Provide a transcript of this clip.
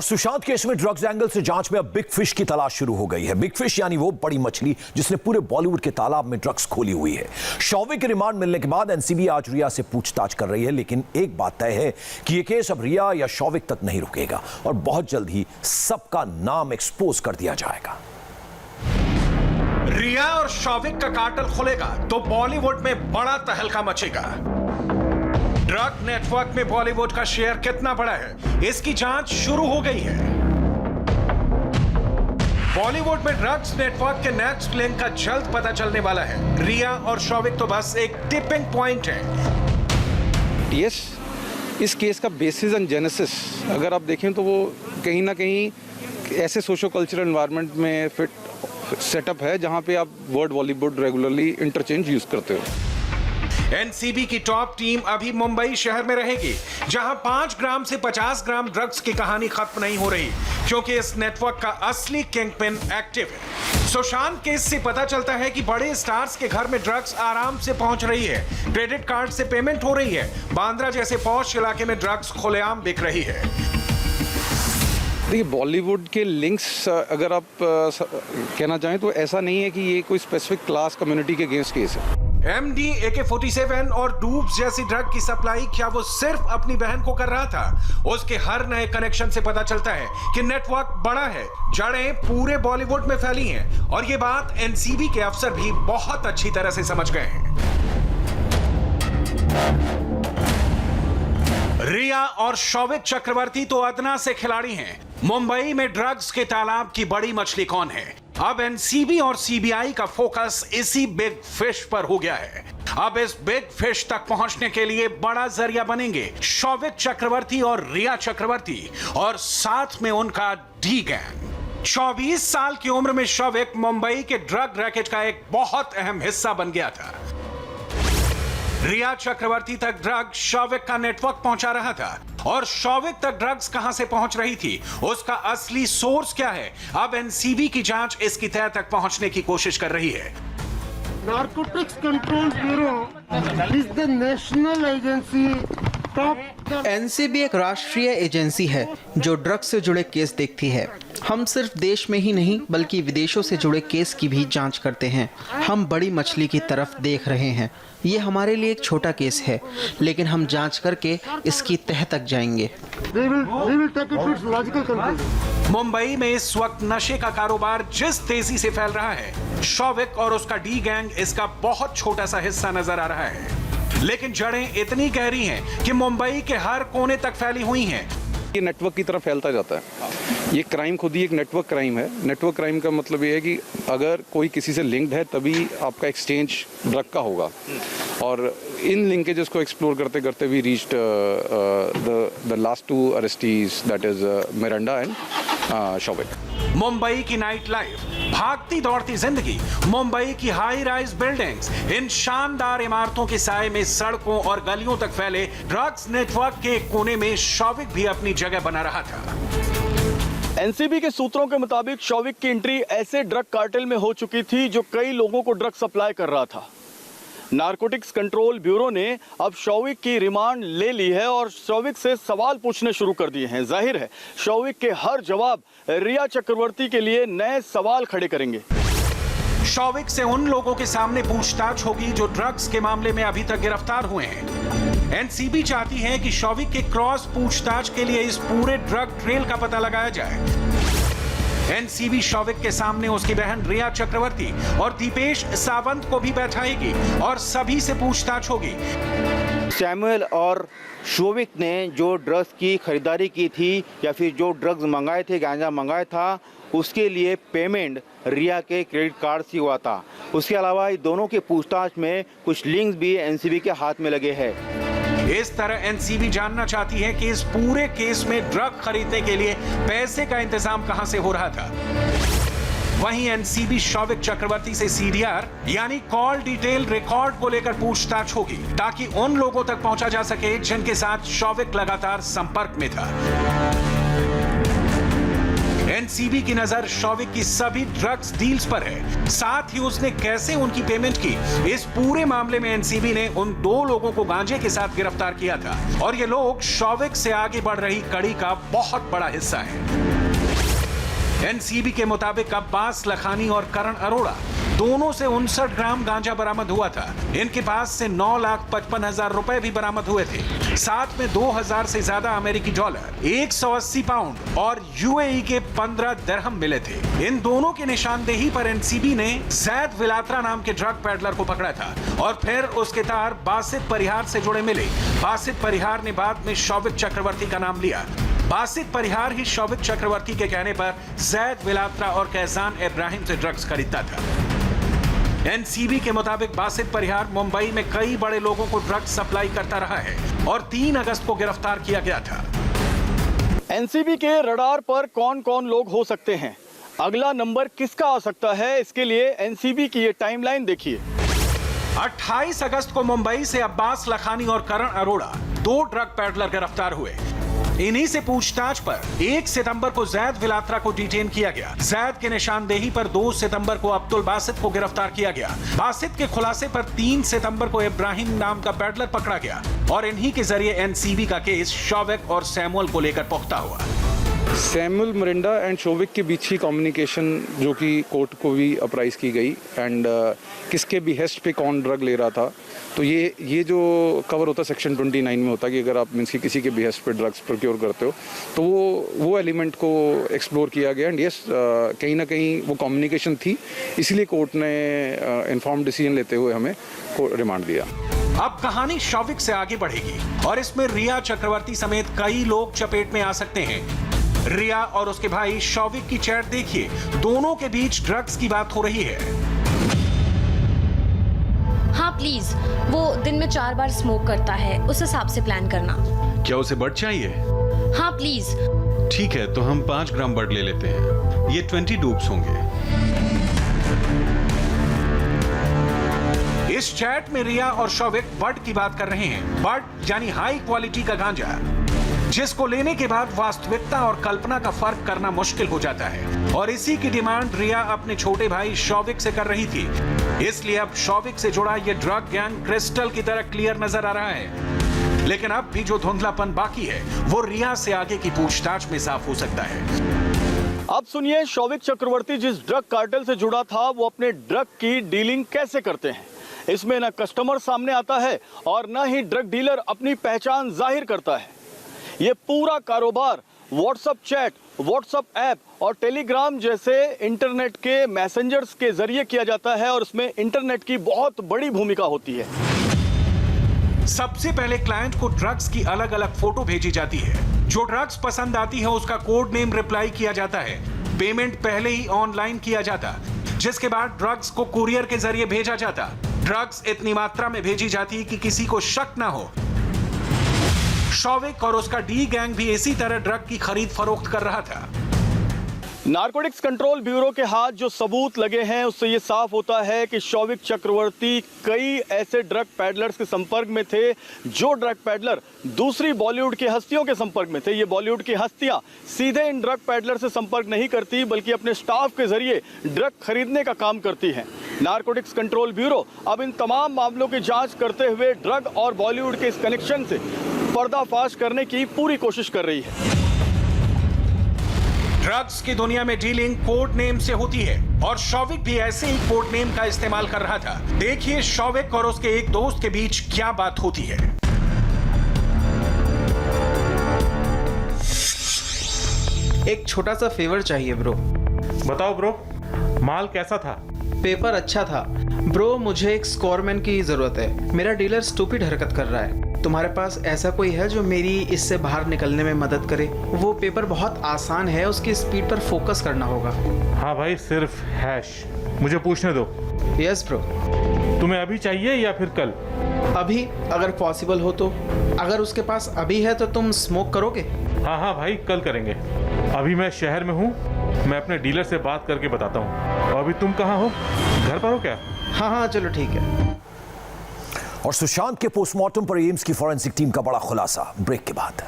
और सुशांत केस में drugs angle से जांच में अब बिग फिश की तलाश शुरू हो गई है। बिग फिश यानी वो बड़ी मछली जिसने पूरे बॉलीवुड के तालाब में ड्रग्स खोली हुई है। शौविक के रिमांड मिलने के बाद एनसीबी आज रिया से पूछताछ कर रही है, लेकिन एक बात तय है कि यह केस अब रिया या शौविक तक नहीं रुकेगा और बहुत जल्द ही सबका नाम एक्सपोज कर दिया जाएगा। रिया और शौविक का कार्टेल खुलेगा तो बॉलीवुड में बड़ा तहलका मचेगा। ड्रग नेटवर्क में बॉलीवुड का शेयर कितना बड़ा है, इसकी जांच शुरू हो गई है। बॉलीवुड में ड्रग्स नेटवर्क के नेक्स्ट लिंक का जल्द पता चलने वाला है। रिया और शौविक तो बस एक टिपिंग पॉइंट है। यस, इस केस का बेसिस एंड जेनेसिस अगर आप देखें तो वो कहीं ना कहीं ऐसे सोशो कल्चरल एनवायरनमेंट में फिट सेटअप है जहां पे आप word Bollywood regularly interchange use करते हो। एनसीबी की टॉप टीम अभी मुंबई शहर में रहेगी, जहां 5 ग्राम से 50 ग्राम ड्रग्स की कहानी खत्म नहीं हो रही, क्योंकि इस नेटवर्क का असली किंगपिन एक्टिव है। सुशांत केस से पता चलता है कि बड़े स्टार्स के घर में ड्रग्स आराम से पहुंच रही है, क्रेडिट कार्ड से पेमेंट हो रही है, बांद्रा जैसे पॉश इलाके में ड्रग्स खुलेआम बिक रही है। देखिए, बॉलीवुड के लिंक्स अगर आप कहना चाहें तो ऐसा नहीं है कि ये कोई स्पेसिफिक क्लास कम्युनिटी के अगेंस्ट केस है। MD, AK-47 और डूब्स जैसी ड्रग की सप्लाई क्या वो सिर्फ अपनी बहन को कर रहा था? उसके हर नए कनेक्शन से पता चलता है कि नेटवर्क बड़ा है, जड़ें पूरे बॉलीवुड में फैली हैं और ये बात एनसीबी के अफसर भी बहुत अच्छी तरह से समझ गए हैं। रिया और शौविक चक्रवर्ती तो अदना से खिलाड़ी हैं। मुंबई में ड्रग्स के तालाब की बड़ी मछली कौन है? अब एनसीबी और सीबीआई का फोकस इसी बिग फिश पर हो गया है। अब इस बिग फिश तक पहुंचने के लिए बड़ा जरिया बनेंगे शौविक चक्रवर्ती और रिया चक्रवर्ती और साथ में उनका डी गैंग। 24 साल की उम्र में शौविक मुंबई के ड्रग रैकेट का एक बहुत अहम हिस्सा बन गया था। रिया चक्रवर्ती तक ड्रग शौविक का नेटवर्क पहुंचा रहा था और शौविक तक ड्रग्स कहां से पहुंच रही थी, उसका असली सोर्स क्या है, अब एनसीबी की जांच इसकी तह तक पहुंचने की कोशिश कर रही है। Narcotics control bureau is the national agency top. NCB एक राष्ट्रीय एजेंसी है जो ड्रग्स से जुड़े केस देखती है। हम सिर्फ देश में ही नहीं बल्कि विदेशों से जुड़े केस की भी जांच करते हैं। हम बड़ी मछली की तरफ देख रहे हैं। ये हमारे लिए एक छोटा केस है, लेकिन हम जांच करके इसकी तह तक जाएंगे। मुंबई में इस वक्त नशे का कारोबार जिस तेजी से फैल रहा है, शौविक और उसका डी गैंग इसका बहुत छोटा सा हिस्सा नजर आ रहा है, लेकिन जड़ें इतनी गहरी हैं कि मुंबई के हर कोने तक फैली हुई हैं। ये नेटवर्क की तरफ फैलता जाता है। ये क्राइम खुद ही एक नेटवर्क क्राइम है। नेटवर्क क्राइम का मतलब ये है कि अगर कोई किसी से लिंक्ड है तभी आपका एक्सचेंज ड्रग का होगा, और इन लिंकेजेस को एक्सप्लोर करते करते we reached the last 2 arrestees, that is Miranda and Showik. Mumbai की नाइट लाइफ, भागती दौड़ती जिंदगी, मुंबई की हाई राइज बिल्डिंग्स, इन शानदार इमारतों के साए में सड़कों और गलियों तक फैले ड्रग्स नेटवर्क के एक कोने में शौविक भी अपनी जगह बना रहा था। एनसीबी के सूत्रों के मुताबिक शौविक की एंट्री ऐसे ड्रग कार्टेल में हो चुकी थी जो कई लोगों को ड्रग सप्लाई कर रहा था। नारकोटिक्स कंट्रोल ब्यूरो ने अब शौविक की रिमांड ले ली है और शौविक से सवाल पूछने शुरू कर दिए हैं। जाहिर है शौविक के हर जवाब रिया चक्रवर्ती के लिए नए सवाल खड़े करेंगे। शौविक से उन लोगों के सामने पूछताछ होगी जो ड्रग्स के मामले में अभी तक गिरफ्तार हुए हैं। एनसीबी चाहती है कि शौविक के क्रॉस पूछताछ के लिए इस पूरे ड्रग ट्रेल का पता लगाया जाए। एनसीबी शौविक के सामने उसकी बहन रिया चक्रवर्ती और दीपेश सावंत को भी बैठाएगी और सभी से पूछताछ होगी। सैमुअल और शौविक ने जो ड्रग्स की खरीदारी की थी या फिर जो ड्रग्स मंगाए थे, गांजा मंगाया था, उसके लिए पेमेंट रिया के क्रेडिट कार्ड से हुआ था। उसके अलावा दोनों के पूछताछ में कुछ लिंक्स भी एनसीबी के हाथ में लगे हैं। इस तरह एनसीबी जानना चाहती है कि इस पूरे केस में ड्रग खरीदने के लिए पैसे का इंतजाम कहां से हो रहा था। वहीं एनसीबी शौविक चक्रवर्ती से सीडीआर यानी कॉल डिटेल रिकॉर्ड को लेकर पूछताछ होगी, ताकि उन लोगों तक पहुंचा जा सके जिनके साथ शौविक लगातार संपर्क में था। एनसीबी की नजर शौविक की सभी ड्रग्स डील्स पर है। साथ ही उसने कैसे उनकी पेमेंट की, इस पूरे मामले में एनसीबी ने उन 2 लोगों को गांजे के साथ गिरफ्तार किया था और ये लोग शौविक से आगे बढ़ रही कड़ी का बहुत बड़ा हिस्सा है। एनसीबी के मुताबिक अब्बास लखानी और करण अरोड़ा दोनों से 59 ग्राम गांजा बरामद हुआ था। इनके पास से 9,55,000 रुपए भी बरामद हुए थे। साथ में 2,000 से ज्यादा अमेरिकी डॉलर, 180 पाउंड और यूएई के 15 दिरहम मिले थे। इन दोनों की निशानदेही पर एनसीबी ने जैद विलात्रा नाम के ड्रग पैडलर को पकड़ा था और फिर उसके तार बासित परिहार से जुड़े मिले। बासित परिहार ने बाद में शौविक चक्रवर्ती का नाम लिया। बासित परिहार ही शौविक चक्रवर्ती के कहने पर जैद विलात्रा और कैजान इब्राहिम से ड्रग्स खरीदता था। एनसीबी के मुताबिक बासित परिहार मुंबई में कई बड़े लोगों को ड्रग्स सप्लाई करता रहा है और 3 अगस्त को गिरफ्तार किया गया था। एनसीबी के रडार पर कौन-कौन लोग हो सकते हैं, अगला नंबर किसका आ सकता है, इसके लिए एनसीबी की ये टाइमलाइन देखिए। 28 अगस्त को मुंबई से अब्बास लखानी और करण अरोड़ा 2 ड्रग पैडलर गिरफ्तार हुए। इन्हीं से पूछताछ पर 1 सितंबर को जैद विलात्रा को डिटेन किया गया। जैद के निशानदेही पर 2 सितंबर को अब्दुल बासित को गिरफ्तार किया गया। बासित के खुलासे पर 3 सितंबर को इब्राहिम नाम का पैडलर पकड़ा गया और इन्हीं के जरिए एनसीबी का केस शौविक और सैमुअल को लेकर पुख्ता हुआ। सैमुअल मरिंडा एंड शौविक के बीच ही कम्युनिकेशन जो कि कोर्ट को भी अप्राइज की गई एंड किसके बिहेस्ट पे कौन ड्रग ले रहा था, तो ये जो कवर होता है सेक्शन 29 में होता है कि अगर आप मीन्स किसी के बिहेस्ट पे ड्रग्स प्रोक्योर करते हो तो वो एलिमेंट को एक्सप्लोर किया गया एंड यस कहीं ना कहीं वो कम्युनिकेशन थी, इसीलिए कोर्ट ने इन्फॉर्म्ड डिसीजन लेते हुए हमें रिमांड दिया। अब कहानी शौविक से आगे बढ़ेगी और इसमें रिया चक्रवर्ती समेत कई लोग चपेट में आ सकते हैं। रिया और उसके भाई शौविक की चैट देखिए, दोनों के बीच ड्रग्स की बात हो रही है। हाँ प्लीज, वो दिन में 4 बार स्मोक करता है, उस हिसाब से प्लान करना। क्या उसे बड चाहिए? हाँ प्लीज। ठीक है, तो हम 5 ग्राम बड ले लेते हैं। ये 20 डूब्स होंगे। इस चैट में रिया और शौविक बड की बात कर रहे हैं। बड यानी हाई क्वालिटी का गांजा, जिसको लेने के बाद वास्तविकता और कल्पना का फर्क करना मुश्किल हो जाता है और इसी की डिमांड रिया अपने छोटे भाई शौविक से कर रही थी। इसलिए अब शौविक से जुड़ा ये ड्रग गैंग क्रिस्टल की तरह क्लियर नजर आ रहा है, लेकिन अब भी जो धुंधलापन बाकी है वो रिया से आगे की पूछताछ में साफ हो सकता है। अब सुनिए शौविक चक्रवर्ती जिस ड्रग कार्टेल से जुड़ा था वो अपने ड्रग की डीलिंग कैसे करते हैं। इसमें न कस्टमर सामने आता है और न ही ड्रग डीलर अपनी पहचान जाहिर करता है। ये पूरा कारोबार व्हाट्सएप चैट, व्हाट्सएप ऐप और टेलीग्राम जैसे इंटरनेट के मैसेंजर्स के जरिए किया जाता है और इसमें इंटरनेट की बहुत बड़ी भूमिका होती है। सबसे पहले क्लाइंट को ड्रग्स की अलग अलग फोटो भेजी जाती है। जो ड्रग्स पसंद आती है उसका कोड नेम रिप्लाई किया जाता है। पेमेंट पहले ही ऑनलाइन किया जाता, जिसके बाद ड्रग्स को कुरियर के जरिए भेजा जाता। ड्रग्स इतनी मात्रा में भेजी जाती कि किसी को शक ना हो। शौविक और उसका डी गैंग भी इसी तरह ड्रग की खरीद फरोख्त कर रहा था। नारकोटिक्स कंट्रोल ब्यूरो के हाथ जो सबूत लगे हैं उससे ये साफ होता है कि शौविक चक्रवर्ती कई ऐसे ड्रग पैडलर्स के संपर्क में थे जो ड्रग पैडलर दूसरी बॉलीवुड की हस्तियों के संपर्क में थे। ये बॉलीवुड की हस्तियां सीधे इन ड्रग पैडलर से संपर्क नहीं करती बल्कि अपने स्टाफ के जरिए ड्रग खरीदने का काम करती हैं। नारकोटिक्स कंट्रोल ब्यूरो अब इन तमाम मामलों की जांच करते हुए ड्रग और बॉलीवुड के इस कनेक्शन से पर्दाफाश करने की पूरी कोशिश कर रही है। ड्रग्स की दुनिया में डीलिंग कोड नेम से होती है और शौविक भी ऐसे ही कोड नेम का इस्तेमाल कर रहा था। देखिए शौविक और उसके एक दोस्त के बीच क्या बात होती है। एक छोटा सा फेवर चाहिए ब्रो। बताओ ब्रो, माल कैसा था? पेपर अच्छा था ब्रो, मुझे एक स्कोरमैन की जरूरत है। मेरा डीलर स्टूपिड हरकत कर रहा है। तुम्हारे पास ऐसा कोई है जो मेरी इससे बाहर निकलने में मदद करे? वो पेपर बहुत आसान है, उसकी स्पीड पर फोकस करना होगा। हाँ भाई, सिर्फ हैश। मुझे पूछने दो। Yes bro. तुम्हें अभी चाहिए या फिर कल? अभी, अगर पॉसिबल हो तो। अगर उसके पास अभी है तो तुम स्मोक करोगे? हाँ हाँ भाई, कल करेंगे। अभी मैं शहर में हूँ, मैं अपने डीलर से बात करके बताता हूँ। और अभी तुम कहाँ हो? घर पर हो क्या? हाँ हाँ चलो ठीक है। और सुशांत के पोस्टमार्टम पर एम्स की फॉरेंसिक टीम का बड़ा खुलासा, ब्रेक के बाद।